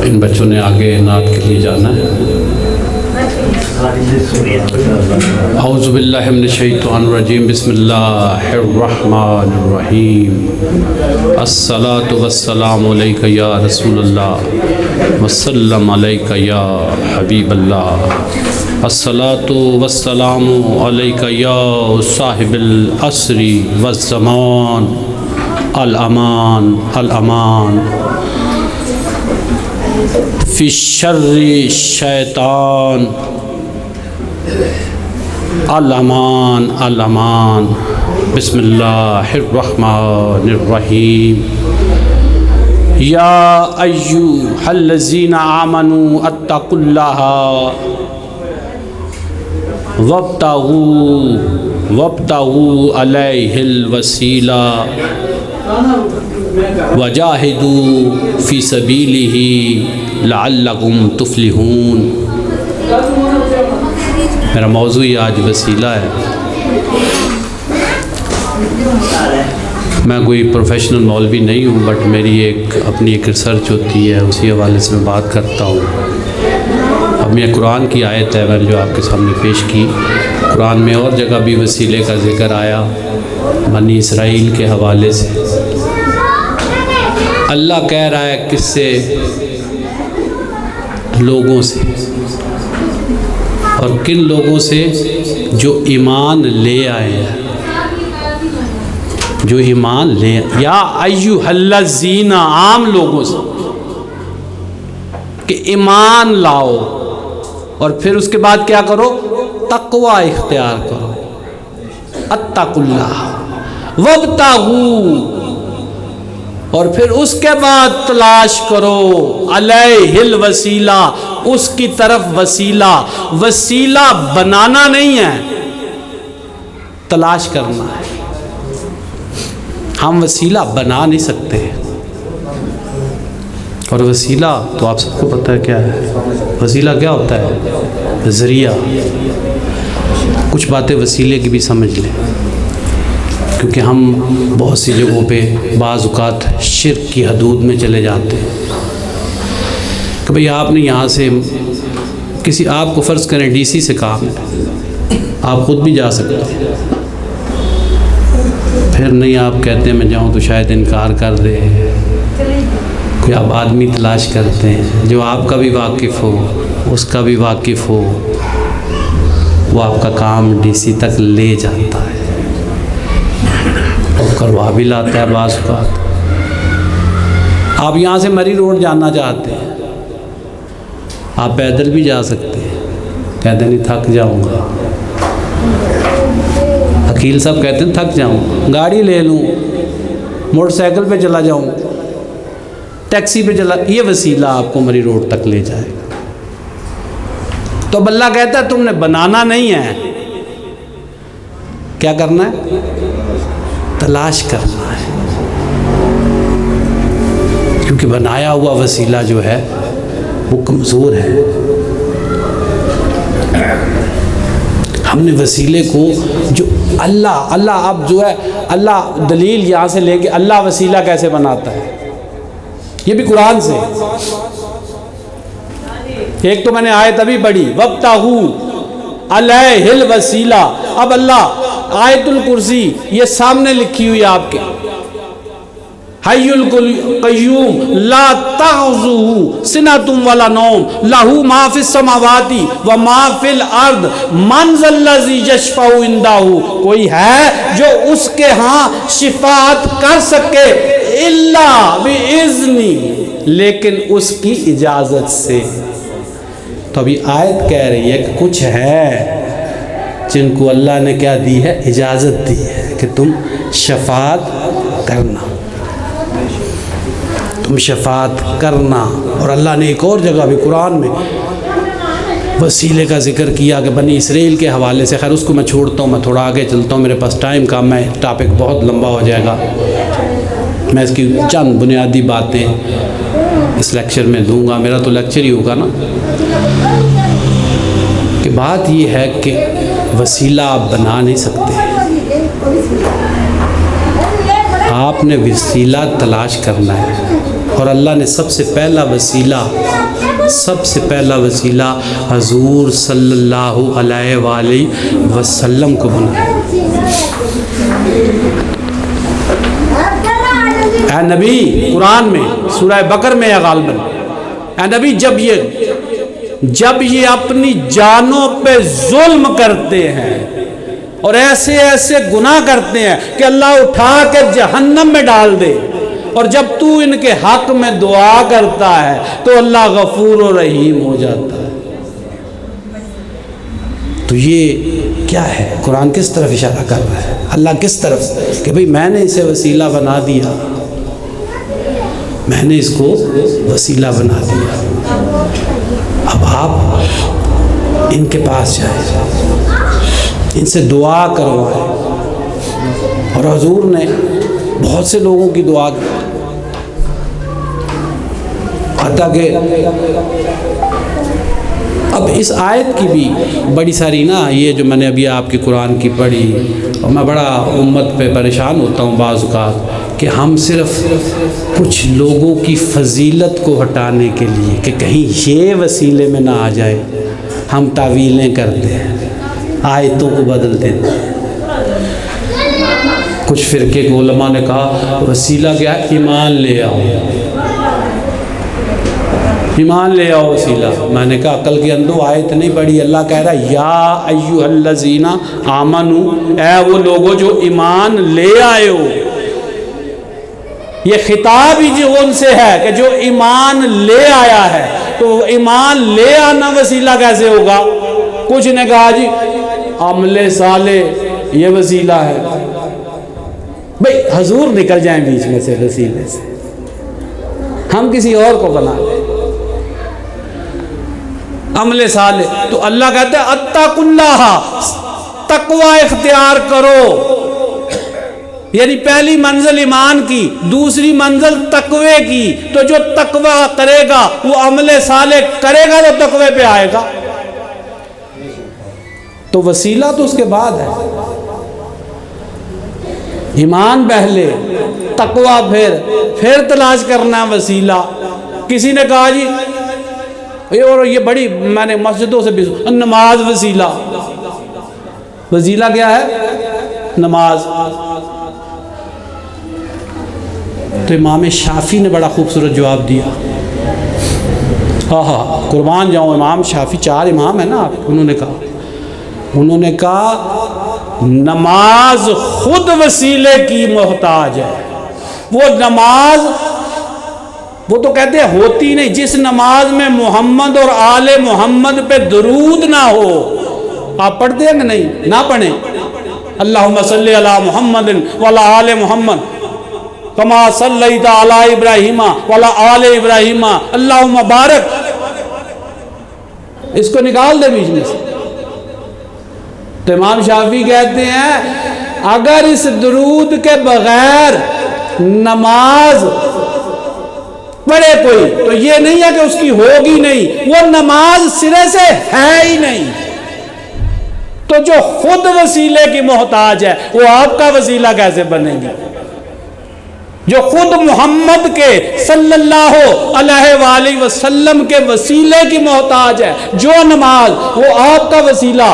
ان بچوں نے آگے نعت کے لیے جانا ہے۔ اعوذ باللہ من الشیطان الرجیم، بسم اللہ الرحمن الرحیم۔ الصلاۃ والسلام علیک یا رسول اللہ وسلم علیک یا حبیب اللہ۔ الصلاۃ والسلام علیک یا صاحب العصر والزمان، الامان الامان فی الشر الشیطان، الامان الامان۔ بسم اللہ الرحمن الرحیم۔ یا ایھا الذین آمنوا اتقوا اللہ وابتغوا الیہ الوسیلہ وجاہدوا فی سبیلہ لعلکم تفلحون۔ میرا موضوع آج وسیلہ ہے۔ میں کوئی پروفیشنل مولوی نہیں ہوں، بٹ میری اپنی ایک ریسرچ ہوتی ہے، اسی حوالے سے میں بات کرتا ہوں۔ اب یہ قرآن کی آیت ہے، میں نے جو آپ کے سامنے پیش کی۔ قرآن میں اور جگہ بھی وسیلے کا ذکر آیا، بنی اسرائیل کے حوالے سے۔ اللہ کہہ رہا ہے کس سے؟ لوگوں سے۔ اور کن لوگوں سے؟ جو ایمان لے آئے ہیں، جو ایمان لے آئے۔ یا ایھا الذین، عام لوگوں سے کہ ایمان لاؤ، اور پھر اس کے بعد کیا کرو؟ تقوی اختیار کرو۔ اتقوا اللہ وابتغوا، اور پھر اس کے بعد تلاش کرو علیہ الوسیلہ، اس کی طرف وسیلہ۔ وسیلہ بنانا نہیں ہے، تلاش کرنا ہے۔ ہم وسیلہ بنا نہیں سکتے، اور وسیلہ تو آپ سب کو پتہ ہے کیا ہے۔ وسیلہ کیا ہوتا ہے؟ ذریعہ۔ کچھ باتیں وسیلے کی بھی سمجھ لیں، کیونکہ ہم بہت سی جگہوں پہ بعض اوقات شرک کی حدود میں چلے جاتے ہیں کہ بھئی آپ نے یہاں سے کسی، آپ کو فرض کریں ڈی سی سے کام ہے، آپ خود بھی جا سکتے ہیں، پھر نہیں آپ کہتے ہیں میں جاؤں تو شاید انکار کر دے، کوئی آپ آدمی تلاش کرتے ہیں جو آپ کا بھی واقف ہو، اس کا بھی واقف ہو، وہ آپ کا کام ڈی سی تک لے جاتا ہے اور کروا بھی لاتا ہے بعض اوقات۔ آپ یہاں سے مری روڈ جانا چاہتے ہیں، آپ پیدل بھی جا سکتے ہیں، کہتے ہیں نہیں تھک جاؤں گا۔ وکیل صاحب کہتے ہیں تھک جاؤں گا، گاڑی لے لوں، موٹر سائیکل پہ چلا جاؤں، ٹیکسی پہ چلا، یہ وسیلہ آپ کو مری روڈ تک لے جائے گا۔ تو اب اللہ کہتا ہے تم نے بنانا نہیں ہے، کیا کرنا ہے؟ تلاش کرنا ہے، کیونکہ بنایا ہوا وسیلہ جو ہے وہ کمزور ہے۔ ہم نے وسیلے کو جو اللہ اب جو ہے، اللہ دلیل یہاں سے لے کے اللہ وسیلہ کیسے بناتا ہے، یہ بھی قرآن سے۔ ایک تو میں نے آیت ابھی پڑھی وابتغوا علیہ الوسیلہ، اب اللہ آیت الکرسی یہ سامنے لکھی ہوئی آپ کے، حی القیوم لا تأخذہ سنۃ ولا نوم لہ ما فی السماوات وما فی الارض من ذا الذی یشفع عندہ، کوئی ہے جو اس کے ہاں شفاعت کر سکے الا باذنہ، لیکن اس کی اجازت سے۔ تو ابھی آیت کہہ رہی ہے کہ کچھ ہے جن کو اللہ نے کیا دی ہے؟ اجازت دی ہے کہ تم شفاعت کرنا، تم شفاعت کرنا۔ اور اللہ نے ایک اور جگہ بھی قرآن میں وسیلے کا ذکر کیا کہ بنی اسرائیل کے حوالے سے، خیر اس کو میں چھوڑتا ہوں، میں تھوڑا آگے چلتا ہوں، میرے پاس ٹائم کم ہے، ٹاپک بہت لمبا ہو جائے گا، میں اس کی چند بنیادی باتیں اس لیکچر میں دوں گا، میرا تو لیکچر ہی ہوگا نا۔ کہ بات یہ ہے کہ وسیلہ آپ بنا نہیں سکتے، آپ نے وسیلہ تلاش کرنا ہے، اور اللہ نے سب سے پہلا وسیلہ حضور صلی اللہ علیہ وآلہ وسلم کو بنایا۔ اے نبی، قرآن میں سورہ بقر میں ہے غالباً، اے نبی جب یہ اپنی جانوں پہ ظلم کرتے ہیں اور ایسے ایسے گناہ کرتے ہیں کہ اللہ اٹھا کے جہنم میں ڈال دے، اور جب تو ان کے حق میں دعا کرتا ہے تو اللہ غفور و رحیم ہو جاتا ہے۔ تو یہ کیا ہے؟ قرآن کس طرف اشارہ کر رہا ہے؟ اللہ کس طرف؟ کہ بھئی میں نے اسے وسیلہ بنا دیا، میں نے اس کو وسیلہ بنا دیا، اب آپ ان کے پاس جائیں، ان سے دعا کروائیں۔ اور حضور نے بہت سے لوگوں کی دعا کی، حتیٰ کہ اب اس آیت کی بھی بڑی ساری یہ جو میں نے ابھی آپ کی قرآن کی پڑھی، اور میں بڑا امت پہ پریشان ہوتا ہوں بعض اوقات کہ ہم صرف کچھ لوگوں کی فضیلت کو ہٹانے کے لیے کہ کہیں یہ وسیلے میں نہ آ جائے، ہم تعویلیں کرتے ہیں، آیتوں کو بدل دیتے ہیں۔ کچھ فرقے کے علماء نے کہا وسیلہ کیا ہے؟ ایمان لے آؤ، ایمان لے آؤ وسیلہ۔ میں نے کہا عقل کے اندھو، آیت نہیں پڑھی، اللہ کہہ رہا ہے یا ایھا الذین آمنو، اے وہ لوگوں جو ایمان لے آئے ہو۔ یہ خطاب ہی جو ان سے ہے کہ جو ایمان لے آیا ہے، تو ایمان لے آنا وسیلہ کیسے ہوگا؟ کچھ نے کہا جی عمل صالح یہ وسیلہ ہے۔ بھئی حضور نکل جائیں بیچ میں سے وسیلے سے، ہم کسی اور کو بنا لیں عمل صالح۔ تو اللہ کہتا ہے اتقوا اللہ، تقوی اختیار کرو، یعنی پہلی منزل ایمان کی، دوسری منزل تقوی کی۔ تو جو تقوی کرے گا وہ عمل صالح کرے گا تو تقوی پہ آئے گا۔ تو وسیلہ تو اس کے بعد ہے، ایمان پہلے، تقوی پھر تلاش کرنا وسیلہ۔ کسی نے کہا جی اور یہ بڑی میں نے مسجدوں سے بھی نماز وسیلہ کیا ہے؟ نماز۔ تو امام شافعی نے بڑا خوبصورت جواب دیا، قربان جاؤں امام شافعی، 4 امام ہیں نا آپ، انہوں نے کہا نماز خود وسیلے کی محتاج ہے۔ وہ نماز وہ تو کہتے ہیں ہوتی نہیں، جس نماز میں محمد اور آل محمد پہ درود نہ ہو۔ آپ پڑھتے ہیں کہ نہیں؟ نہ پڑھیں اللہم صلی علی محمد وعلی آل محمد کما صلیت علی ابراہیم وعلی آل ابراہیم اللہم بارک، اس کو نکال دے بیچ میں سے۔ تو امام شافعی کہتے ہیں اگر اس درود کے بغیر نماز پڑھے کوئی تو یہ نہیں ہے کہ اس کی ہوگی نہیں، وہ نماز سرے سے ہے ہی نہیں۔ تو جو خود وسیلے کی محتاج ہے وہ آپ کا وسیلہ کیسے بنے گی؟ جو خود محمد کے صلی اللہ علیہ وآلہ وسلم کے وسیلے کی محتاج ہے، جو نماز، وہ آپ کا وسیلہ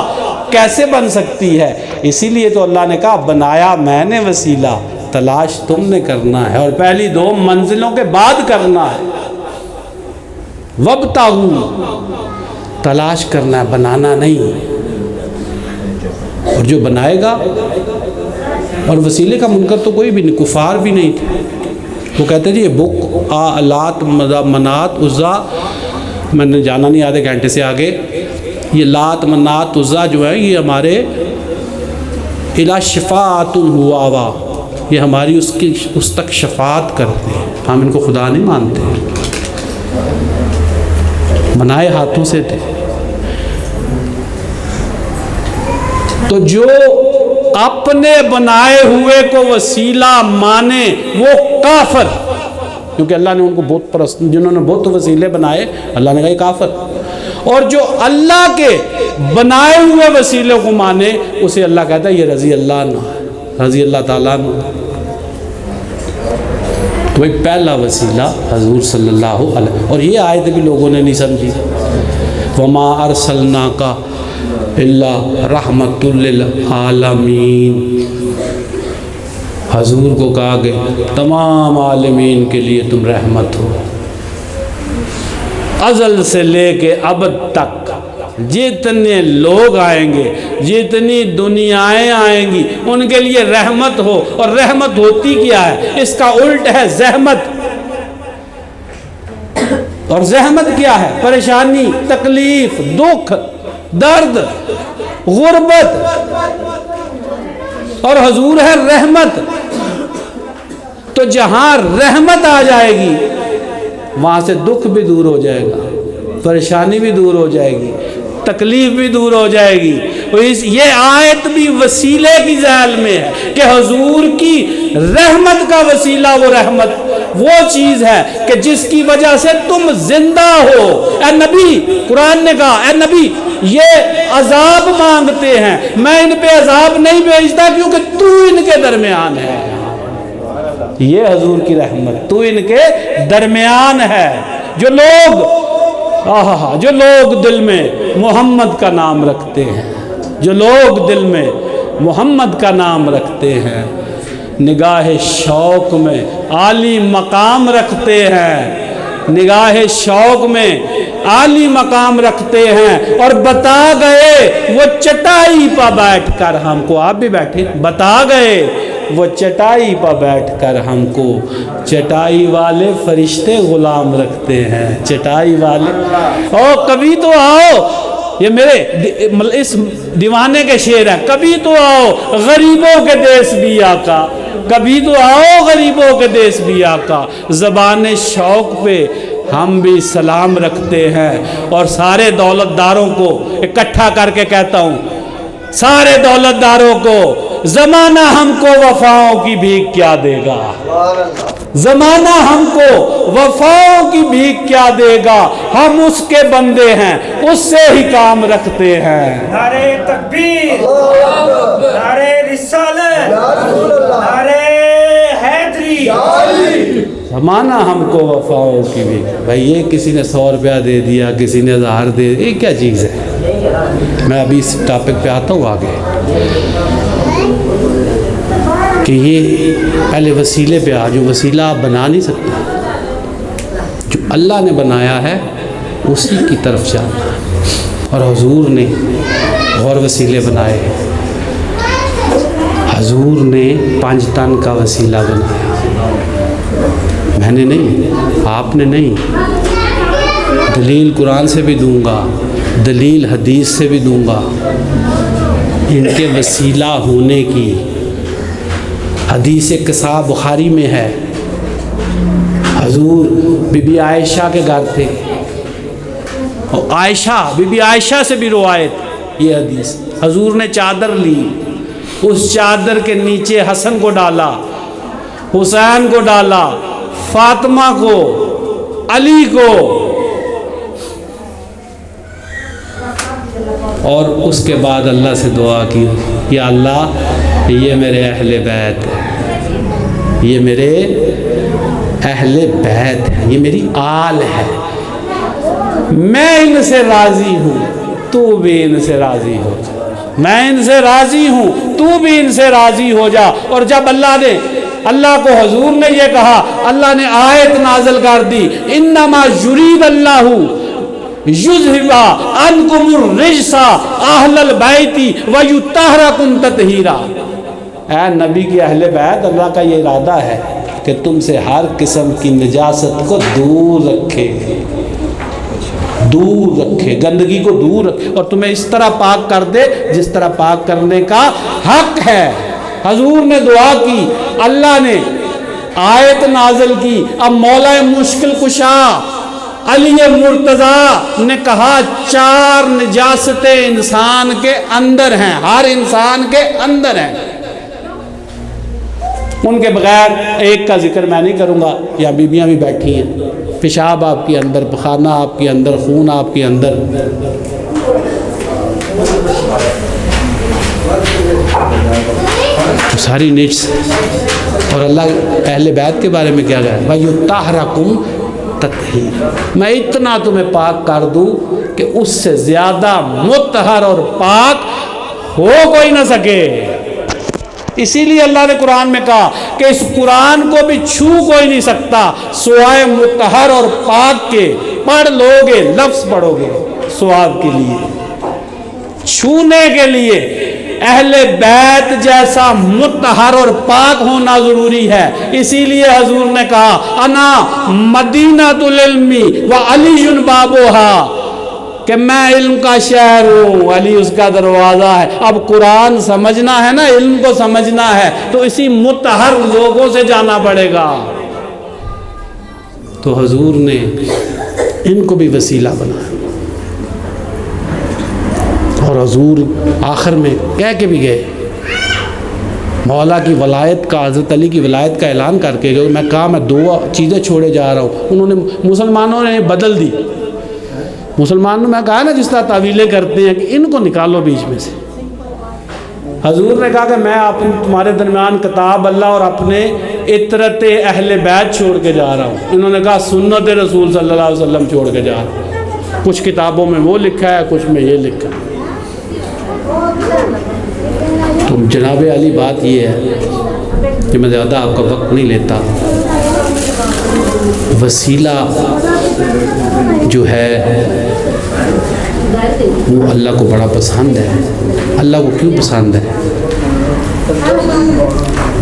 کیسے بن سکتی ہے؟ اسی لیے تو اللہ نے کہا بنایا میں نے وسیلہ، تلاش تم نے کرنا ہے، اور پہلی 2 منزلوں کے بعد کرنا ہے۔ وابتغوا، تلاش کرنا ہے، بنانا نہیں۔ اور جو بنائے گا، اور وسیلے کا منکر تو کوئی بھی نہیں، کفار بھی نہیں تھے، وہ کہتے جی یہ بک لات منات عزا، میں نے جانا نہیں آدھے گھنٹے سے آگے، یہ لات منات عزا جو ہے یہ ہمارے الہ شفاعت ہوا، یہ ہماری اس تک شفاعت کرتے ہیں، ہم ان کو خدا نہیں مانتے، بنائے ہاتھوں سے تھے۔ تو جو اپنے بنائے ہوئے کو وسیلہ مانے وہ کافر، کیونکہ اللہ نے ان کو بت پرست، جنہوں نے بت وسیلے بنائے، اللہ نے کہا یہ کافر۔ اور جو اللہ کے بنائے ہوئے وسیلے کو مانے اسے اللہ کہتا ہے یہ رضی اللہ عنہ، رضی اللہ تعالیٰ عنہ۔ تو بھائی پہلا وسیلہ حضور صلی اللہ علیہ، اور یہ آیت بھی لوگوں نے نہیں سمجھی، وما ارسلناک الا رحمۃ للعالمین، حضور کو کہا کہ تمام عالمین کے لیے تم رحمت ہو، ازل سے لے کے ابد تک جتنے لوگ آئیں گے، جتنی دنیایں آئیں گی، ان کے لیے رحمت ہو۔ اور رحمت ہوتی کیا ہے؟ اس کا الٹ ہے زحمت، اور زحمت کیا ہے؟ پریشانی، تکلیف، دکھ، درد، غربت، اور حضور ہے رحمت۔ تو جہاں رحمت آ جائے گی وہاں سے دکھ بھی دور ہو جائے گا، پریشانی بھی دور ہو جائے گی، تکلیف بھی دور ہو جائے گی۔ یہ آیت بھی وسیلے کی ذیل میں ہے کہ حضور کی رحمت کا وسیلہ وہ رحمت وہ چیز ہے کہ جس کی وجہ سے تم زندہ ہو۔ اے نبی، قرآن نے کہا اے نبی یہ عذاب مانگتے ہیں، میں ان پہ عذاب نہیں بھیجتا کیونکہ تو ان کے درمیان ہے۔ یہ حضور کی رحمت، تو ان کے درمیان ہے۔ جو لوگ دل میں محمد کا نام رکھتے ہیں، جو لوگ دل میں محمد کا نام رکھتے ہیں، نگاہ شوق میں عالی مقام رکھتے ہیں، نگاہ شوق میں عالی مقام رکھتے ہیں، اور بتا گئے وہ چٹائی پہ بیٹھ کر ہم کو، آپ بھی بیٹھے، بتا گئے وہ چٹائی پہ بیٹھ کر ہم کو چٹائی والے فرشتے غلام رکھتے ہیں، چٹائی والے۔ او کبھی تو آؤ، یہ میرے اس دیوانے کے شعر ہے، کبھی تو آؤ غریبوں کے دیس بھی آقا، کبھی تو آؤ غریبوں کے دیس بھی آقا۔ زبان شوق پہ ہم بھی سلام رکھتے ہیں، اور سارے دولت داروں کو اکٹھا کر کے کہتا ہوں، سارے دولت داروں کو، زمانہ ہم کو وفاؤں کی بھیک کیا دے گا، زمانہ ہم کو وفاؤں کی بھیک کیا دے گا، ہم اس کے بندے ہیں، اس سے ہی کام رکھتے ہیں۔ نعرہ تکبیر، نعرہ رسالت، نعرہ حیدری۔ زمانہ ہم کو وفاؤں کی بھیک، بھائی یہ کسی نے 100 روپیہ دے دیا، کسی نے 1000 دے دیا، یہ کیا چیز ہے؟ میں ابھی اس ٹاپک پہ آتا ہوں آگے، کہ یہ پہلے وسیلے پہ جو وسیلہ آپ بنا نہیں سکتے، جو اللہ نے بنایا ہے اسی کی طرف جانا ہے۔ اور حضور نے اور وسیلے بنائے، حضور نے 5 تن کا وسیلہ بنایا، میں نے نہیں، آپ نے نہیں۔ دلیل قرآن سے بھی دوں گا، دلیل حدیث سے بھی دوں گا، ان کے وسیلہ ہونے کی۔ حدیث قصہ بخاری میں ہے، حضور بی بی عائشہ کے گھر تھے، اور عائشہ بی بی عائشہ سے بھی روایت یہ حدیث، حضور نے چادر لی، اس چادر کے نیچے حسن کو ڈالا، حسین کو ڈالا، فاطمہ کو، علی کو، اور اس کے بعد اللہ سے دعا کی، یا اللہ یہ میرے اہل بیت ہیں، یہ میرے اہل بیت ہیں، یہ میری آل ہے، میں ان سے راضی ہوں، تو بھی ان سے راضی ہو جا، میں ان سے راضی ہوں، تو بھی ان سے راضی ہو جا۔ اور جب اللہ کو حضور نے یہ کہا، اللہ نے آیت نازل کر دی، انما یرید اللہ یذھب عنکم الرجس اہل البیت ویطہرکم تطہیرا۔ اے نبی کی اہل بیت، اللہ کا یہ ارادہ ہے کہ تم سے ہر قسم کی نجاست کو دور رکھے، دور رکھے، گندگی کو دور رکھے، اور تمہیں اس طرح پاک کر دے جس طرح پاک کرنے کا حق ہے۔ حضور نے دعا کی، اللہ نے آیت نازل کی۔ اب مولا مشکل کشا علی مرتضیٰ نے کہا 4 نجاستیں انسان کے اندر ہیں، ہر انسان کے اندر ہیں، ان کے بغیر ایک کا ذکر میں نہیں کروں گا، یا بیویاں بھی بیٹھی ہیں، پیشاب آپ کے اندر، پخانہ آپ کے اندر، خون آپ کے اندر۔ تو ساری نیڈس. اور اللہ اہل بیت کے بارے میں کیا گیا ہے؟ وَيُطَهِّرَكُمْ تَطْهِيرًا، میں اتنا تمہیں پاک کر دوں کہ اس سے زیادہ مطہر اور پاک ہو کوئی نہ سکے. اسی لیے اللہ نے قرآن میں کہا کہ اس قرآن کو بھی چھو کوئی نہیں سکتا سوائے مطہر اور پاک کے. پڑھ لو گے، لفظ پڑھو گے ثواب کے لیے، چھونے کے لیے اہل بیت جیسا مطہر اور پاک ہونا ضروری ہے. اسی لیے حضور نے کہا انا مدینۃ العلم و علی بابوہا، کہ میں علم کا شہر ہوں، علی اس کا دروازہ ہے. اب قرآن سمجھنا ہے نا، علم کو سمجھنا ہے تو اسی مطہر لوگوں سے جانا پڑے گا. تو حضور نے ان کو بھی وسیلہ بنایا. اور حضور آخر میں کہہ کے بھی گئے، مولا کی ولایت کا، حضرت علی کی ولایت کا اعلان کر کے گئے. میں کہا میں 2 چیزیں چھوڑے جا رہا ہوں. انہوں نے، مسلمانوں نے بدل دی. مسلمانوں نے، میں کہا نا جس طرح تعویلیں کرتے ہیں کہ ان کو نکالو بیچ میں سے. حضور نے کہا کہ میں تمہارے درمیان کتاب اللہ اور اپنے اطرت اہل بیت چھوڑ کے جا رہا ہوں. انہوں نے کہا سنت رسول صلی اللہ علیہ وسلم چھوڑ کے جا رہا ہوں. کچھ کتابوں میں وہ لکھا ہے، کچھ میں یہ لکھا ہے. تو جناب علی بات یہ ہے کہ میں زیادہ آپ کا وقت نہیں لیتا. وسیلہ جو ہے وہ اللہ کو بڑا پسند ہے. اللہ کو کیوں پسند ہے؟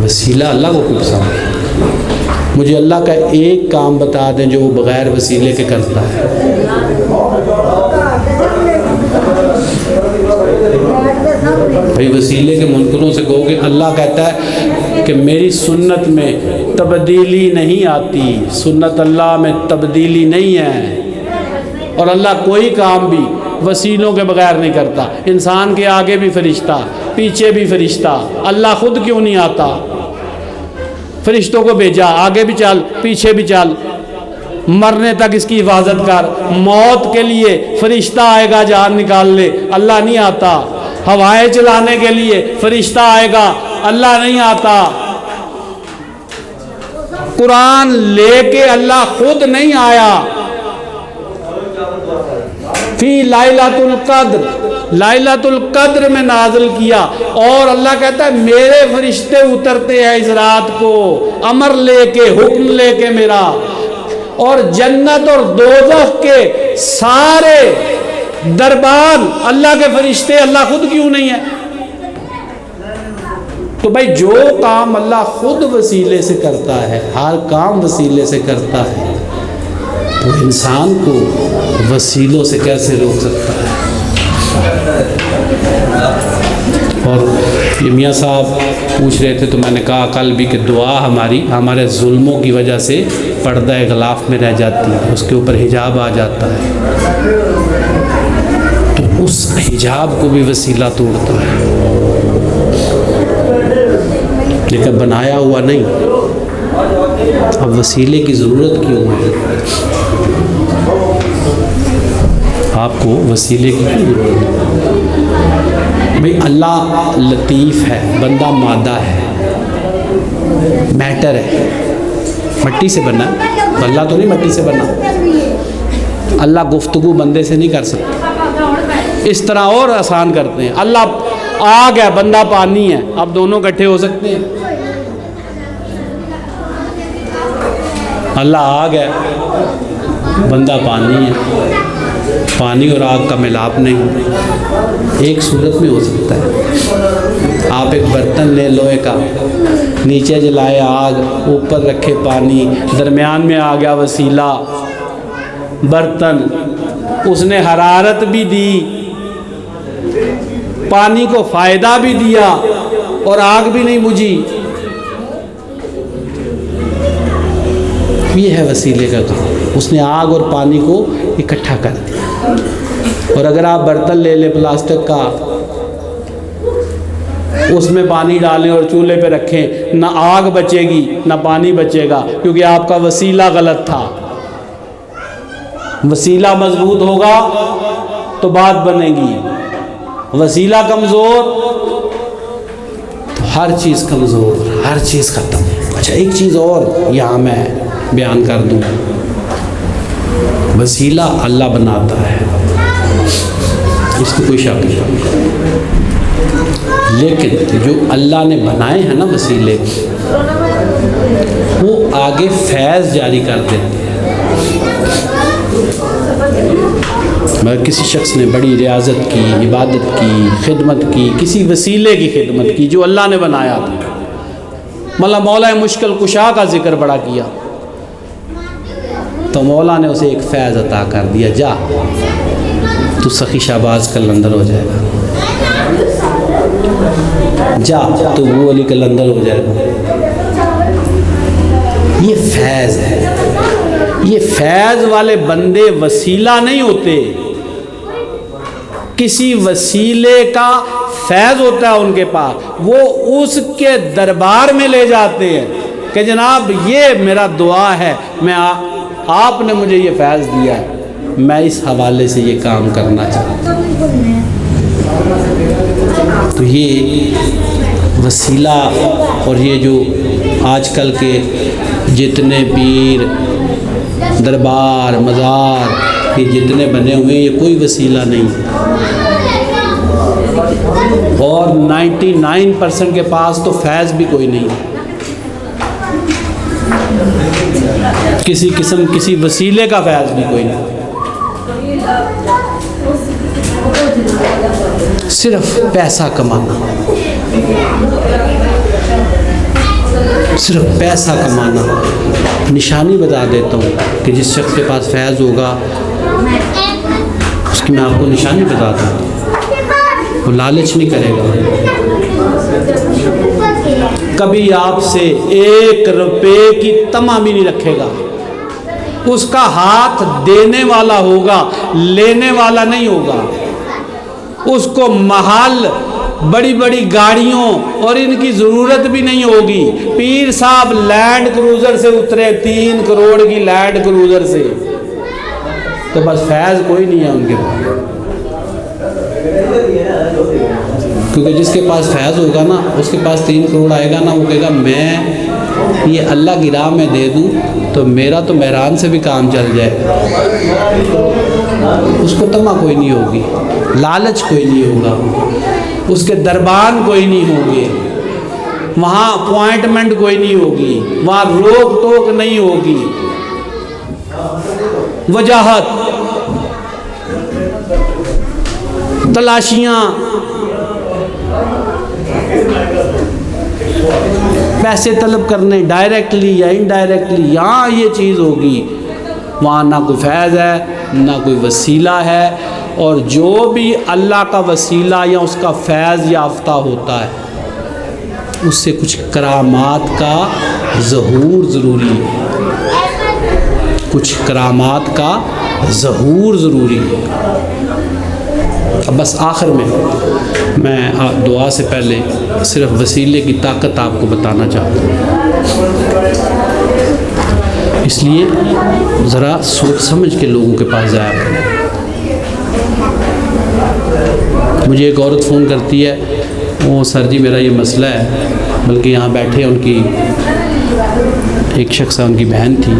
وسیلہ اللہ کو کیوں پسند ہے؟ مجھے اللہ کا ایک کام بتا دیں جو وہ بغیر وسیلے کے کرتا ہے. بھائی وسیلے کے منکروں سے کہو کہ اللہ کہتا ہے کہ میری سنت میں تبدیلی نہیں آتی، سنت اللہ میں تبدیلی نہیں ہے. اور اللہ کوئی کام بھی وسیلوں کے بغیر نہیں کرتا. انسان کے آگے بھی فرشتہ، پیچھے بھی فرشتہ. اللہ خود کیوں نہیں آتا؟ فرشتوں کو بھیجا، آگے بھی چل، پیچھے بھی چل، مرنے تک اس کی حفاظت کر. موت کے لیے فرشتہ آئے گا جان نکال لے، اللہ نہیں آتا. ہوائیں چلانے کے لیے فرشتہ آئے گا، اللہ نہیں آتا. قرآن لے کے اللہ خود نہیں آیا. فی لیلۃ القدر، لیلۃ القدر میں نازل کیا. اور اللہ کہتا ہے میرے فرشتے اترتے ہیں اس رات کو، امر لے کے، حکم لے کے میرا. اور جنت اور دوزخ کے سارے دربان اللہ کے فرشتے، اللہ خود کیوں نہیں ہے؟ تو بھائی جو کام اللہ خود وسیلے سے کرتا ہے، ہر کام وسیلے سے کرتا ہے، تو انسان کو وسیلوں سے کیسے روک سکتا ہے؟ اور یہ میاں صاحب پوچھ رہے تھے تو میں نے کہا کل بھی کہ دعا ہمارے ظلموں کی وجہ سے پردہ غلاف میں رہ جاتی ہے، اس کے اوپر حجاب آ جاتا ہے. تو اس حجاب کو بھی وسیلہ توڑتا ہے، لیکن بنایا ہوا نہیں. اب وسیلے کی ضرورت کیوں ہے؟ آپ کو وسیلے کی کیوں ضرورت ہے؟ بھئی اللہ لطیف ہے، بندہ مادہ ہے، میٹر ہے، مٹی سے بنا. اللہ تو نہیں مٹی سے بنا. اللہ گفتگو بندے سے نہیں کر سکتا. اس طرح اور آسان کرتے ہیں. اللہ آگ ہے، بندہ پانی ہے، اب دونوں اکٹھے ہو سکتے ہیں؟ اللہ آگ ہے، بندہ پانی ہے. پانی اور آگ کا ملاپ نہیں، ایک صورت میں ہو سکتا ہے. آپ ایک برتن لے لوہے کا، نیچے جلائے آگ، اوپر رکھے پانی، درمیان میں آ گیا وسیلہ برتن. اس نے حرارت بھی دی، پانی کو فائدہ بھی دیا، اور آگ بھی نہیں بجھی. یہ ہے وسیلے کا کام. اس نے آگ اور پانی کو اکٹھا کر دیا. اور اگر آپ برتن لے لیں پلاسٹک کا، اس میں پانی ڈالیں اور چولہے پہ رکھیں، نہ آگ بچے گی نہ پانی بچے گا، کیونکہ آپ کا وسیلہ غلط تھا. وسیلہ مضبوط ہوگا تو بات بنے گی، وسیلہ کمزور تو ہر چیز کمزور، ہر چیز ختم۔ اچھا ایک چیز اور یہاں میں بیان کر دوں، وسیلہ اللہ بناتا ہے، اس میں کوئی شک نہیں، لیکن جو اللہ نے بنائے ہیں نا وسیلے وہ آگے فیض جاری کر دیتے ہیں۔ مگر کسی شخص نے بڑی ریاضت کی، عبادت کی، خدمت کی، کسی وسیلے کی خدمت کی جو اللہ نے بنایا تھا، مولا مشکل کشا کا ذکر بڑا کیا، تو مولا نے اسے ایک فیض عطا کر دیا، جا تو سخی شہباز کلندر ہو جائے گا، جا تو وہ علی کلندر ہو جائے گا۔ یہ فیض ہے، یہ فیض والے بندے وسیلہ نہیں ہوتے، کسی وسیلے کا فیض ہوتا ہے ان کے پاس، وہ اس کے دربار میں لے جاتے ہیں کہ جناب یہ میرا دعا ہے، میں آپ نے مجھے یہ فیض دیا ہے، میں اس حوالے سے یہ کام کرنا چاہتا ہوں۔ تو یہ وسیلہ اور یہ جو آج کل کے جتنے پیر دربار مزار یہ جتنے بنے ہوئے یہ کوئی وسیلہ نہیں، اور 99% کے پاس تو فیض بھی کوئی نہیں، کسی وسیلے کا فیض بھی کوئی نہیں، صرف پیسہ کمانا، صرف پیسہ کمانا۔ نشانی بتا دیتا ہوں کہ جس شخص کے پاس فیض ہوگا اس کی میں آپ کو نشانی بتاتا ہوں، وہ لالچ نہیں کرے گا، کبھی آپ سے 1 روپے کی طمع بھی نہیں رکھے گا، اس کا ہاتھ دینے والا ہوگا، لینے والا نہیں ہوگا، اس کو محل بڑی بڑی گاڑیوں اور ان کی ضرورت بھی نہیں ہوگی۔ پیر صاحب لینڈ کروزر سے اترے، 3 کروڑ کی لینڈ کروزر سے، تو بس فیض کوئی نہیں ہے ان کے پاس، کیونکہ جس کے پاس فیض ہوگا نا اس کے پاس 3 کروڑ آئے گا نا، وہ کہے گا میں یہ اللہ کی راہ میں دے دوں تو میرا تو مہران سے بھی کام چل جائے، اس کو طمع کوئی نہیں ہوگی، لالچ کوئی نہیں ہوگا، اس کے دربان کوئی نہیں ہوں گے، وہاں اپوائنٹمنٹ کوئی نہیں ہوگی، وہاں روک ٹوک نہیں ہوگی، وجاہت، تلاشیاں، پیسے طلب کرنے ڈائریکٹلی یا انڈائریکٹلی، یہاں یہ چیز ہوگی، وہاں نہ کوئی فیض ہے نہ کوئی وسیلہ ہے، اور جو بھی اللہ کا وسیلہ یا اس کا فیض یافتہ ہوتا ہے اس سے کچھ کرامات کا ظہور ضروری ہے، کچھ کرامات کا ظہور ضروری ہے۔ اب بس آخر میں دعا سے پہلے صرف وسیلے کی طاقت آپ کو بتانا چاہتا ہوں، اس لیے ذرا سوچ سمجھ کے لوگوں کے پاس جایا کریں۔ مجھے ایک عورت فون کرتی ہے، وہ سر جی میرا یہ مسئلہ ہے، بلکہ یہاں بیٹھے ان کی ایک شخص ان کی بہن تھی،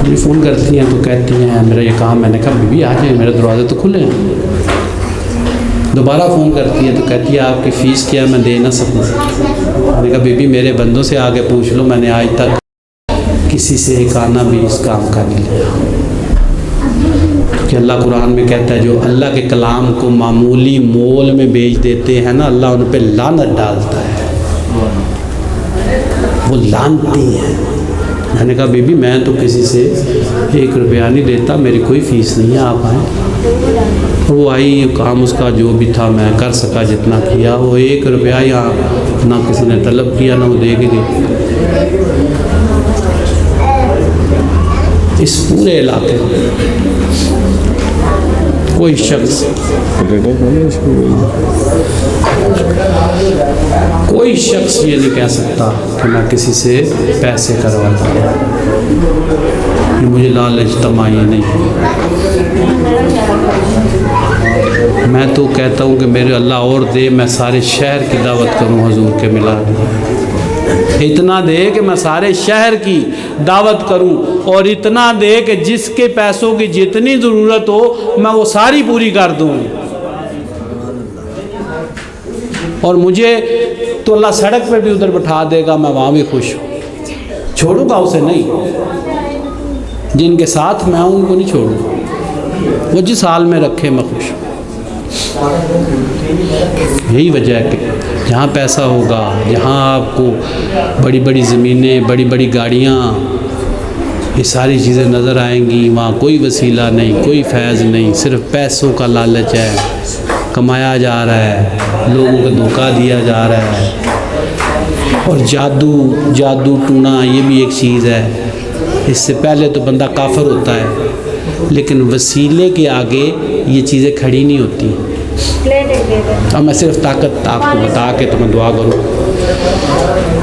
مجھے فون کرتی ہیں تو کہتی ہیں میرا یہ کام، میں نے کہا بیوی آ جائیں، میرے دروازے تو کھلے ہیں۔ دوبارہ فون کرتی ہے تو کہتی ہے آپ کی فیس کیا میں دے نہ سکوں، میں نے کہا بیوی میرے بندوں سے آگے پوچھ لو، میں نے آج تک کسی سے ایک آنا بھی اس کام کا نہیں لیا، کہ اللہ قرآن میں کہتا ہے جو اللہ کے کلام کو معمولی مول میں بیچ دیتے ہیں نا، اللہ ان پہ لعنت ڈالتا ہے، وہ لعنتی ہیں۔ میں نے کہا بی بی میں تو کسی سے 1 روپیہ نہیں لیتا، میری کوئی فیس نہیں ہے، آپ آئیں۔ وہ آئی، کام اس کا جو بھی تھا میں کر سکا جتنا کیا، وہ 1 روپیہ یہاں نہ کسی نے طلب کیا نہ وہ دے کے گئی۔ اس پورے علاقے میں کوئی شخص یہ نہیں کہہ سکتا کہ میں کسی سے پیسے کرواتا ہوں، مجھے لالچ طمع یہ نہیں ہے۔ میں تو کہتا ہوں کہ میرے اللہ اور دے، میں سارے شہر کی دعوت کروں حضور کے میلاد میں، اتنا دے کہ میں سارے شہر کی دعوت کروں، اور اتنا دے کہ جس کے پیسوں کی جتنی ضرورت ہو میں وہ ساری پوری کر دوں، اور مجھے تو اللہ سڑک پہ بھی ادھر بٹھا دے گا، میں وہاں بھی خوش ہوں، چھوڑوں گا اسے نہیں، جن کے ساتھ میں ہوں ان کو نہیں چھوڑوں، وہ جس حال میں رکھے میں خوش ہوں۔ یہی وجہ ہے کہ جہاں پیسہ ہوگا، جہاں آپ کو بڑی بڑی زمینیں، بڑی بڑی گاڑیاں، یہ ساری چیزیں نظر آئیں گی، وہاں کوئی وسیلہ نہیں، کوئی فیض نہیں، صرف پیسوں کا لالچ ہے، کمایا جا رہا ہے، لوگوں کو دھوکہ دیا جا رہا ہے، اور جادو ٹونا یہ بھی ایک چیز ہے، اس سے پہلے تو بندہ کافر ہوتا ہے، لیکن وسیلے کے آگے یہ چیزیں کھڑی نہیں ہوتی۔ اب میں صرف طاقت آپ کو بتا کے تو میں دعا کروں۔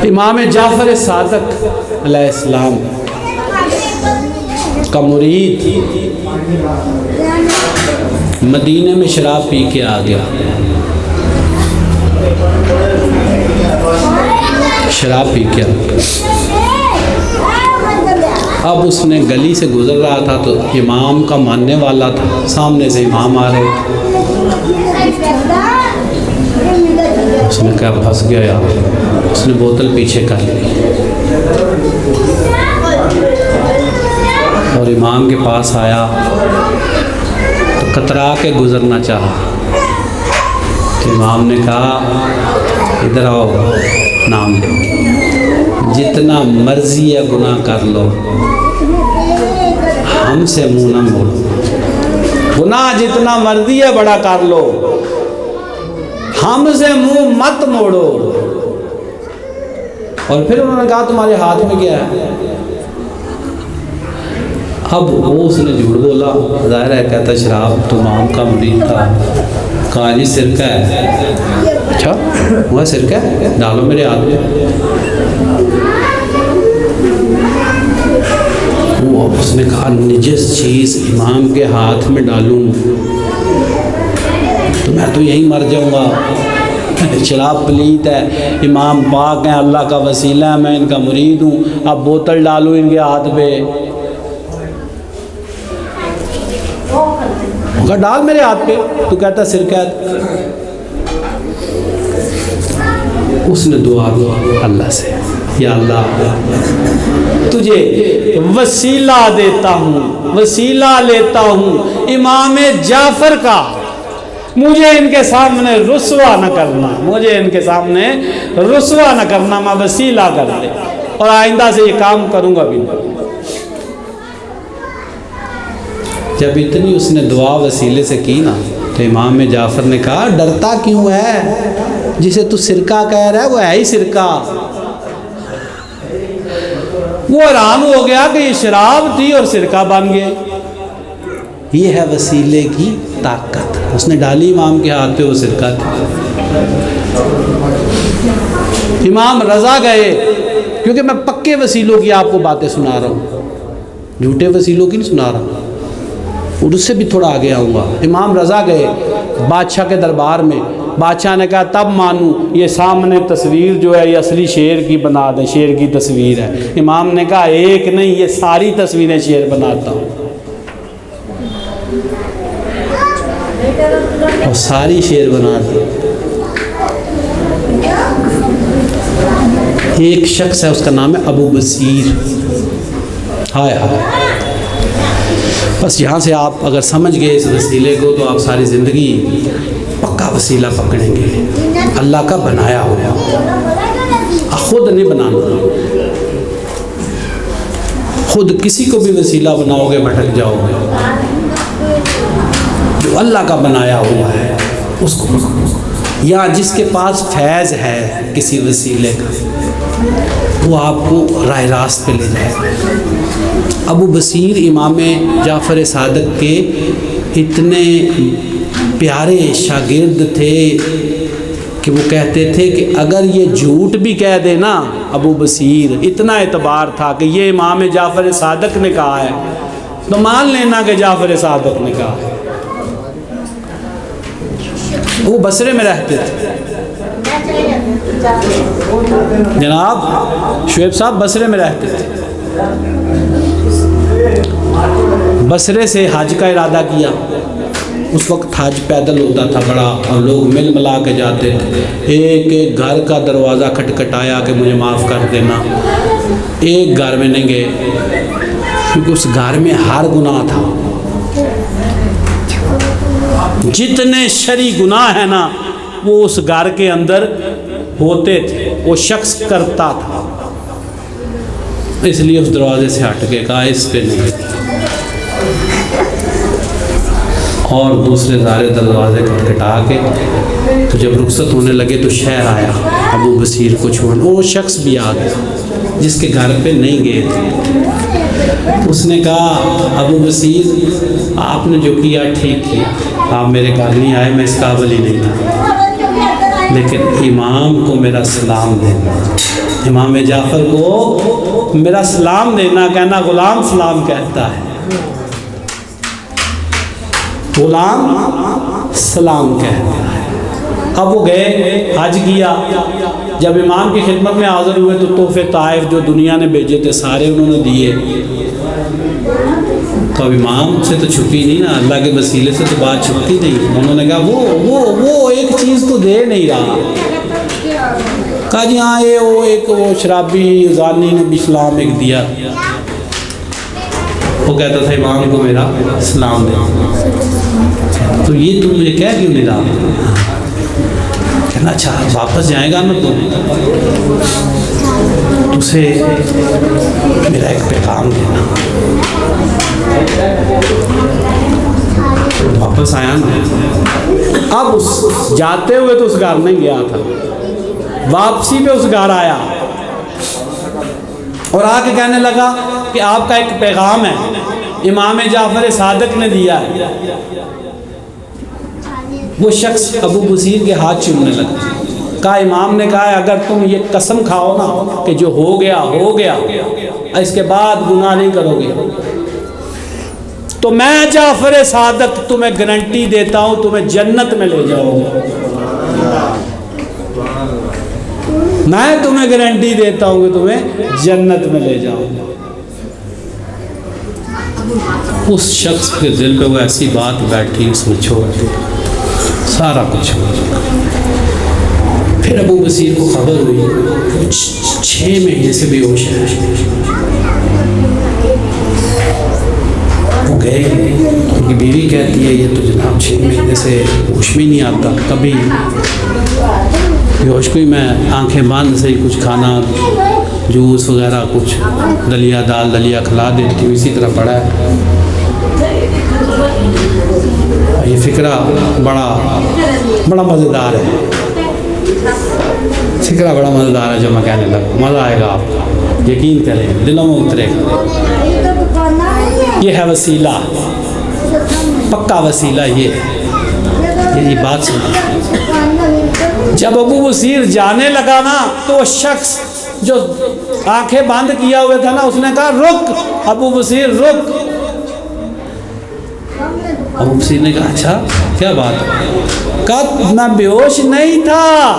امام جعفر صادق علیہ السلام کا مرید مدینے میں شراب پی کے آ گیا، شراب پی کے اب اس نے گلی سے گزر رہا تھا تو امام کا ماننے والا تھا، سامنے سے امام آ رہے، اس نے کہا پھنس گیا یار، اس نے بوتل پیچھے کر لی اور امام کے پاس آیا تو کترا کے گزرنا چاہا، تو امام نے کہا ادھر آؤ، نام لو، جتنا مرضی ہے گناہ کر لو، ہم سے منہ نہ موڑو، گناہ جتنا مرضی ہے بڑا کر لو، ہم سے منہ مت موڑو۔ اور پھر انہوں نے کہا تمہارے ہاتھ میں کیا ہے؟ اب وہ اس نے جھوٹ بولا، ظاہر ہے کہتا شراب تو امام کا مرید تھا، کہا جی سرکہ ہے، اچھا وہ سرکہ ہے، ڈالو میرے ہاتھ میں۔ وہ اس نے کہا نجس چیز امام کے ہاتھ میں ڈالوں تو میں تو یہیں مر جاؤں گا، شراب پلیت ہے، امام پاک ہیں، اللہ کا وسیلہ ہے، میں ان کا مرید ہوں، اب بوتل ڈالوں ان کے ہاتھ پہ، کہا ڈال میرے ہاتھ پہ، تو کہتا سرکہ۔ اس نے دعا اللہ سے، یا اللہ تجھے وسیلہ دیتا ہوں، وسیلہ لیتا ہوں امام جعفر کا، مجھے ان کے سامنے رسوا نہ کرنا، مجھے ان کے سامنے رسوا نہ کرنا، میں وسیلہ کر دے، اور آئندہ سے یہ کام کروں گا بھی۔ جب اتنی اس نے دعا وسیلے سے کی نا تو امام جعفر نے کہا ڈرتا کیوں ہے، جسے تو سرکہ کہہ رہا ہے وہ ہے ہی سرکہ۔ وہ حیران ہو گیا کہ یہ شراب تھی اور سرکہ بن گئے، یہ ہے وسیلے کی طاقت۔ اس نے ڈالی امام کے ہاتھ پہ، وہ سرکہ تھی۔ امام رضا گئے، کیونکہ میں پکے وسیلوں کی آپ کو باتیں سنا رہا ہوں، جھوٹے وسیلوں کی نہیں سنا رہا، اور اس سے بھی تھوڑا آگے آؤں گا۔ امام رضا گئے بادشاہ کے دربار میں، بادشاہ نے کہا تب مانوں، یہ سامنے تصویر جو ہے یہ اصلی شیر کی بنا دیں، شیر کی تصویر ہے۔ امام نے کہا ایک نہیں، یہ ساری تصویریں شیر بناتا ہوں، اور ساری شیر بنا دی۔ ایک شخص ہے، اس کا نام ہے ابو بصیر، ہائے ہائے۔ بس یہاں سے آپ اگر سمجھ گئے اس وسیلے کو تو آپ ساری زندگی پکا وسیلہ پکڑیں گے، اللہ کا بنایا ہوا، خود نہیں بنانا، خود کسی کو بھی وسیلہ بناؤ گے بھٹک جاؤ گے، جو اللہ کا بنایا ہوا ہے اس کو، یا جس کے پاس فیض ہے کسی وسیلے کا وہ آپ کو راہ راست پہ لے جائے۔ ابو بصیر امام جعفر صادق کے اتنے پیارے شاگرد تھے کہ وہ کہتے تھے کہ اگر یہ جھوٹ بھی کہہ دے نا ابو بصیر، اتنا اعتبار تھا کہ یہ امام جعفر صادق نے کہا ہے تو مان لینا کہ جعفر صادق نے کہا ہے۔ وہ بصرے میں رہتے تھے جناب، شعیب صاحب بصرے میں رہتے تھے. بصرے سے حج کا ارادہ کیا. اس وقت حج پیدل ہوتا تھا بڑا، اور لوگ مل ملا کے جاتے تھے. ایک ایک گھر کا دروازہ کھٹکھٹایا کہ مجھے معاف کر دینا. ایک گھر میں نہیں گئے کیونکہ اس گھر میں ہر گناہ تھا. جتنے شرعی گناہ ہیں نا وہ اس گھر کے اندر ہوتے تھے، وہ شخص کرتا تھا. اس لیے اس دروازے سے ہٹ کے کہا اس پہ نہیں. اور دوسرے سارے دروازے کھٹکھٹا کے تو جب رخصت ہونے لگے تو شہر آیا ابو بصیر کو چھوڑنے. وہ شخص بھی آ گیا جس کے گھر پہ نہیں گئے تھے. اس نے کہا ابو بصیر آپ نے جو کیا ٹھیک کیا، آپ میرے گھر نہیں آئے، میں اس قابل ہی نہیں تھا، لیکن امام کو میرا سلام دینا، امام جعفر کو میرا سلام دینا. کہنا غلام سلام کہتا ہے، غلام سلام کہتا ہے. اب وہ گئے، حج کیا. جب امام کی خدمت میں حاضر ہوئے تو تحفے طائف جو دنیا نے بھیجے تھے سارے انہوں نے دیے. تو اب امام سے تو چھپی نہیں نا، اللہ کے وسیلے سے تو بات چھپتی نہیں. انہوں نے کہا وہ ایک چیز تو دے نہیں رہا. کہا جی ہاں وہ شرابی زانی نے بھی سلام ایک دیا. وہ کہتا تھا امام کو میرا سلام دے. تو یہ تم مجھے کہہ کیوں نہیں رہا؟ کہنا اچھا واپس جائے گا نا تو اسے میرا ایک پیغام دینا. واپس آیا نا. اب جاتے ہوئے تو اس گھر نہیں گیا تھا، واپسی پہ اس گھر آیا اور آ کے کہنے لگا کہ آپ کا ایک پیغام ہے، امام جعفر صادق نے دیا ہے. وہ شخص ابو بصیر کے ہاتھ چومنے لگا. کہا امام نے کہا ہے اگر تم یہ قسم کھاؤ نا کہ جو ہو گیا ہو گیا، اس کے بعد گناہ نہیں کرو گے، تو میں جعفر صادق تمہیں گارنٹی دیتا ہوں تمہیں جنت میں لے جاؤں گا. میں تمہیں گارنٹی دیتا ہوں کہ تمہیں جنت میں لے جاؤں گا. اس شخص کے دل پہ وہ ایسی بات بیٹھی، اس میں چھوڑ دی سارا کچھ. پھر ابو بصیر کو خبر ہوئی 6 مہینے سے بے ہوش ہے. وہ گئے، ان کی بیوی کہتی ہے یہ تو جناب 6 مہینے سے ہوش بھی نہیں آتا، کبھی بے ہوش کو ہی میں آنکھیں بند سے ہی کچھ کھانا جوس وغیرہ کچھ دلیا دال دلیا کھلا دیتی ہوں، اسی طرح پڑا ہے. یہ فکرہ بڑا مزیدار ہے، فکرہ بڑا مزیدار ہے جو میں کہنے لگا. مزہ آئے گا، آپ یقین کریں دلوں میں اترے گا. یہ ہے وسیلہ، پکا وسیلہ. یہ بات سنیں. جب ابو بصیر جانے لگا نا تو وہ شخص جو آنکھیں بند کیا ہوئے تھا نا اس نے کہا رک ابو بصیر رک. ابو بصیر نے کہا اچھا کیا بات ہے؟ کہا میں بے ہوش نہیں تھا،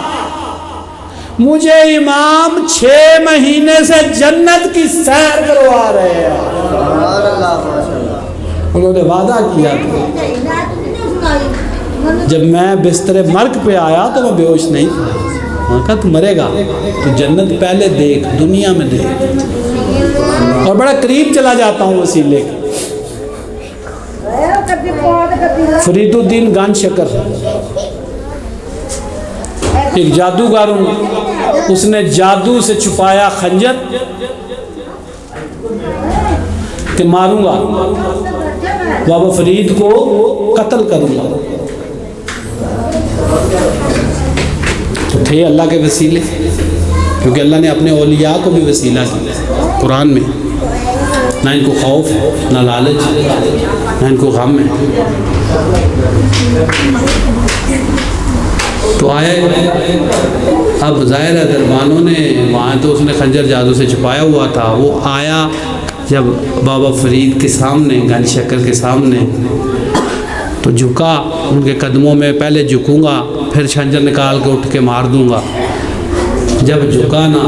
مجھے امام 6 مہینے سے جنت کی سیر کروا رہے ہیں. انہوں نے وعدہ کیا تھا. جب میں بستر مرگ پہ آیا تو میں بے ہوش نہیں تھا. میں کہا تو مرے گا تو جنت پہلے دیکھ، دنیا میں دیکھ. اور بڑا قریب چلا جاتا ہوں وسیلے کے. فرید الدین گان شکر ایک جادوگر ہوں، اس نے جادو سے چھپایا خنجر کہ ماروں گا بابا فرید کو قتل کروں گا. تو تھے اللہ کے وسیلے، کیونکہ اللہ نے اپنے اولیاء کو بھی وسیلہ کیا قرآن میں. نہ ان کو خوف ہے، نہ لالچ، نہ ان کو غم ہے. تو آئے، اب ظاہر ہے دربانوں نے وہاں تو اس نے خنجر جادو سے چھپایا ہوا تھا. وہ آیا جب بابا فرید کے سامنے، گن شکر کے سامنے، تو جھکا ان کے قدموں میں، پہلے جھکوں گا پھر خنجر نکال کے اٹھ کے مار دوں گا۔ جب جھکا نا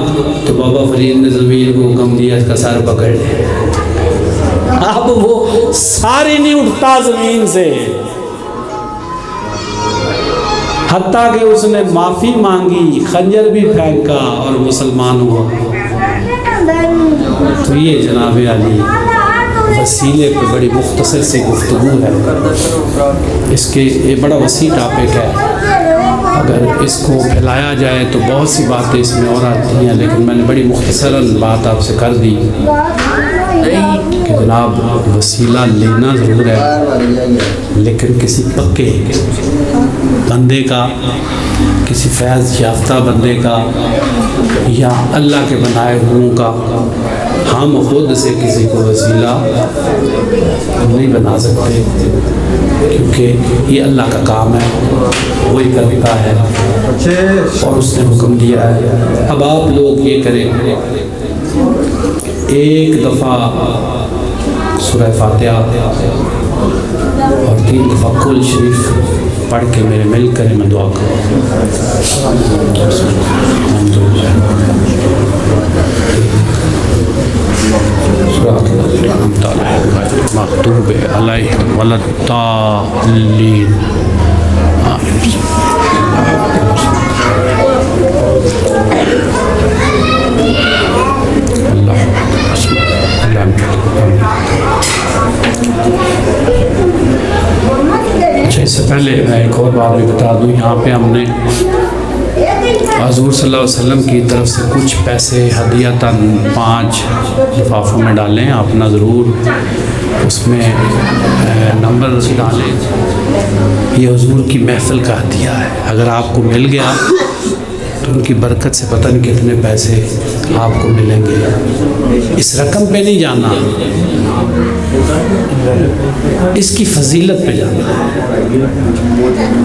تو بابا فرید نے زمین کو حکم دیا اس کا سر پکڑ لے۔ اب وہ ساری نہیں اٹھتا زمین سے، حتیٰ کہ اس نے معافی مانگی، خنجر بھی پھینکا اور مسلمان ہوا۔ تو یہ جناب علی وسیلے پہ بڑی مختصر سے گفتگو ہے، اس کے یہ بڑا وسیع ٹاپک ہے، اگر اس کو پھیلایا جائے تو بہت سی باتیں اس میں اور آتی ہیں، لیکن میں نے بڑی مختصراً بات آپ سے کر دی کہ جناب وسیلہ لینا ضرور ہے، لیکن کسی پکے بندے کا، کسی فیض یافتہ بندے کا یا اللہ کے بنائے ہوئوں کا، ہم خود سے کسی کو وسیلہ نہیں بنا سکتے، کیونکہ یہ اللہ کا کام ہے، وہی کرتا ہے اور اس نے حکم دیا ہے۔ اب آپ لوگ یہ کریں، ایک دفعہ سورہ فاتحہ اور 3 دفعہ کل شریف پڑھ کے میرے مل کر میں دعا کروں۔ مغضوب علیہم ولا الضالین۔ اچھا، اس سے پہلے میں ایک اور بات بھی بتا دوں، یہاں پہ ہم نے حضور صلی اللہ علیہ وسلم کی طرف سے کچھ پیسے ہدیتاً 5 لفافوں میں ڈالیں، آپ نہ ضرور اس میں نمبر ڈالیں، یہ حضور کی محفل کا ہدیہ ہے، اگر آپ کو مل گیا تو ان کی برکت سے پتہ نہیں کتنے پیسے آپ کو ملیں گے۔ اس رقم پہ نہیں جانا، اس کی فضیلت پہ جانا ہے۔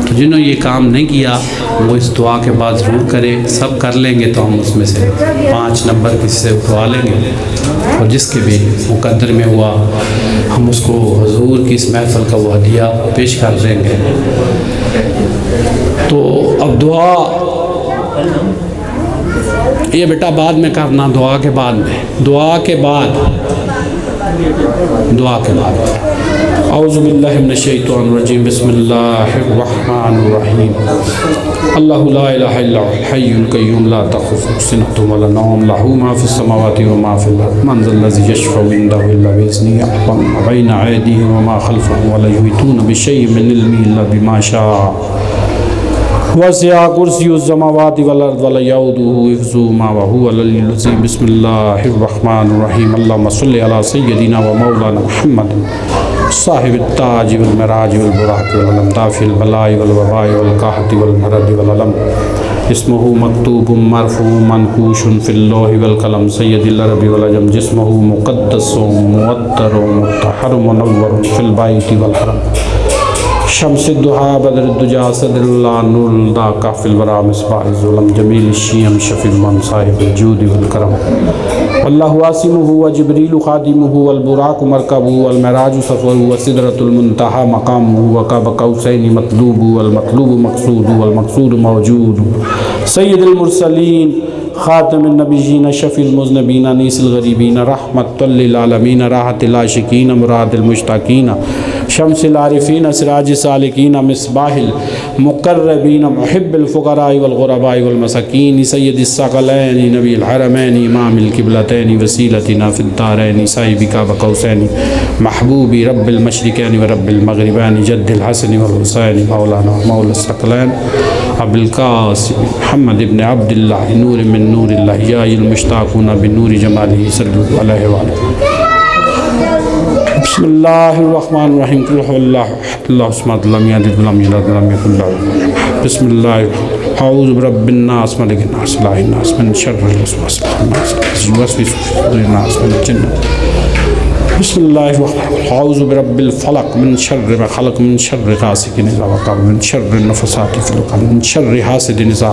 تو جنہوں یہ کام نہیں کیا وہ اس دعا کے بعد ضرور کرے، سب کر لیں گے تو ہم اس میں سے 5 نمبر کسی سے اٹھوا لیں گے، اور جس کے بھی مقدر میں ہوا ہم اس کو حضور کی اس محفل کا وہ ہدیہ پیش کر دیں گے۔ تو اب دعا یہ بیٹا بعد میں کرنا، دعا کے بعد میں، دعا کے بعد اعوذ باللہ من الشیطان الرجیم، بسم اللہ الرحمن الرحیم، اللہ لا الہ الا هو الحی القیوم لا تأخذہ سنۃ ولا نوم، لہ ما فی السماوات وما فی الارض، من ذا الذی یشفع عنده الا بإذنہ، یعلم ما بین ایدیہم وما خلفہم ولا یحیطون بشیء من علمہ الا بما شاء، وسع کرسی السماوات والارض ولا یؤودہ حفظہما وہو العلی العظیم۔ بسم اللہ الرحمن الرحیم، اللہم صلی علی سیدنا و مولانا محمد صاحب التاج والمراج والبراق والعلم، دافع البلاء والوباء والقحط والمرض والعلم، اسمہ مکتوب مرفوع منقوش فی اللوح والقلم، سید العرب والعجم، جسمہ مقدس معطر مطہر منور فی البیت والحرم، شمس الضحیٰ بدر الدجا صدر اللہ نور الدا کافی الورا مصباح الظلم، جمیل الشیم شفی المن صاحب الجود والکرم، واللہ عاصمہ وجبریل خادمہ والبراق مرکبہ والمعراج سفرہ وسدرۃ المنتہی مقامہ وقاب قوسین مطلوب والمطلوب مقصود والمقصود موجود، سید المرسلین خاتم النبیین شفی المذنبین انیس الغریبین رحمت للعالمین راحت العاشقین مراد المشتاقین شمس العارفین سراج السالکین مصباح المقربین محب الفقراء والغرباء والمساکین، سید الثقلین نبی الحرمین امام القبلتین وسیلتنا فی الدارین، صاحب قاب قوسین محبوب رب المشرقین و رب المغربین، جد الحسن والحسین مولانا مولا الثقلین ابو القاسم محمد ابن عبد اللہ نور من نور اللہ یا المشتاقون بنور جمالہ صلی اللہ علیہ وآلہ۔ بسم اللہ الرحمن الرحیم، قل هو اللہ احد اللہ الصمد لم یلد ولم یولد ولم یکن لہ کفوا احد، بسم اللہ اعوذ برب الناس ملک الناس اله الناس من شر الوسواس الخناس الذی یوسوس فی صدور الناس من الجنۃ، بسم اللہ الرحمن الرحیم، اعوذ برب الفلق من شر ما خلق من شر غاسق اذا وقب من شر النفثات فی العقد من شر حاسد اذا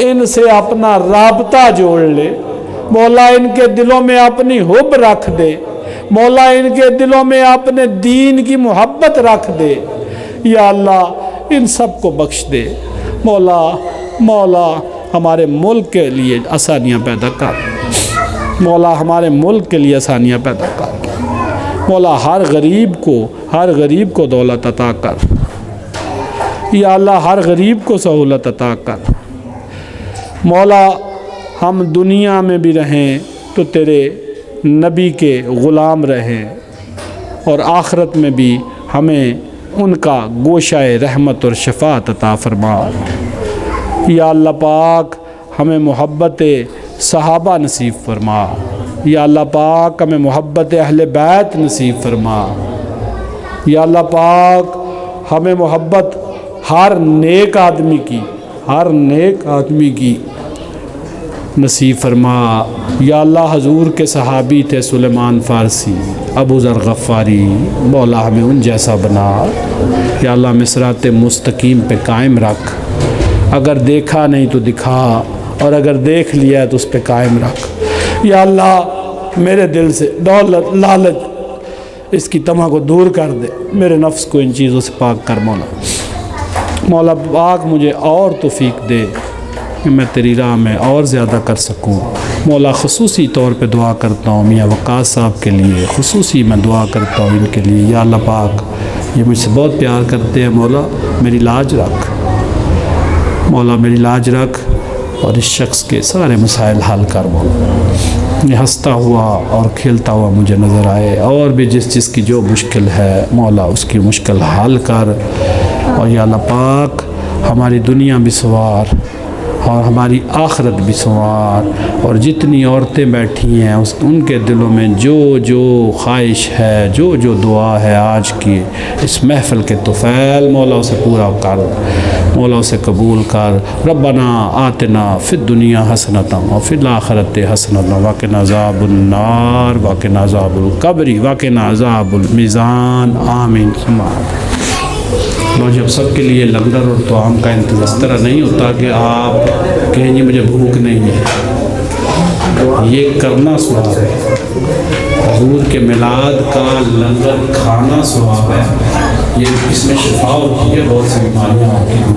ان سے اپنا رابطہ جوڑ لے، مولا ان کے دلوں میں اپنی حب رکھ دے، مولا ان کے دلوں میں اپنے دین کی محبت رکھ دے، یا اللہ ان سب کو بخش دے۔ مولا ہمارے ملک کے لیے آسانیاں پیدا کر، مولا ہمارے ملک کے لیے آسانیاں پیدا کر، مولا ہر غریب کو دولت عطا کر، یا اللہ ہر غریب کو سہولت عطا کر۔ مولا ہم دنیا میں بھی رہیں تو تیرے نبی کے غلام رہیں، اور آخرت میں بھی ہمیں ان کا گوشہ رحمت اور شفاعت عطا فرما۔ یا اللہ پاک ہمیں محبت صحابہ نصیب فرما، یا اللہ پاک ہمیں محبت اہل بیت نصیب فرما، یا اللہ پاک ہمیں محبت ہر نیک آدمی کی نصیب فرما۔ یا اللہ حضور کے صحابی تھے سلیمان فارسی، ابو ذر غفاری، مولا ہمیں ان جیسا بنا۔ یا اللہ ہمیں صراط مستقیم پہ قائم رکھ، اگر دیکھا نہیں تو دکھا، اور اگر دیکھ لیا ہے تو اس پہ قائم رکھ۔ یا اللہ میرے دل سے دولت، لالچ، اس کی طمع کو دور کر دے، میرے نفس کو ان چیزوں سے پاک کر مولا پاک مجھے اور توفیق دے کہ میں تیری راہ میں اور زیادہ کر سکوں۔ مولا خصوصی طور پہ دعا کرتا ہوں میاں وقاص صاحب کے لیے، خصوصی میں دعا کرتا ہوں ان کے لیے۔ یا اللہ پاک یہ مجھ سے بہت پیار کرتے ہیں، مولا میری لاج رکھ، مولا میری لاج رکھ، اور اس شخص کے سارے مسائل حل کر۔ مولا یہ ہنستا ہوا اور کھیلتا ہوا مجھے نظر آئے، اور بھی جس کی جو مشکل ہے مولا اس کی مشکل حل کر۔ اور یا اللہ پاک ہماری دنیا بھی سنوار اور ہماری آخرت بھی سنوار، اور جتنی عورتیں بیٹھی ہیں ان کے دلوں میں جو خواہش ہے، جو دعا ہے آج کی اس محفل کے طفیل، مولا اسے پورا کر، مولا اسے قبول کر۔ ربنا آتنا فی الدنیا حسنۃ وفی الآخرۃ حسنۃ وقنا عذاب النار وقنا عذاب القبر وقنا عذاب المیزان، آمین ثم آمین۔ لو جب سب کے لیے لنگر اور طعام کا انتظام اس طرح نہیں ہوتا کہ آپ کہیں گے مجھے بھوک نہیں ہے، یہ کرنا ثواب ہے۔ حضور کے میلاد کا لنگر کھانا ثواب ہے، یہ اس میں شفا ہوتی ہے، بہت سی بیماریاں ہوتی ہیں۔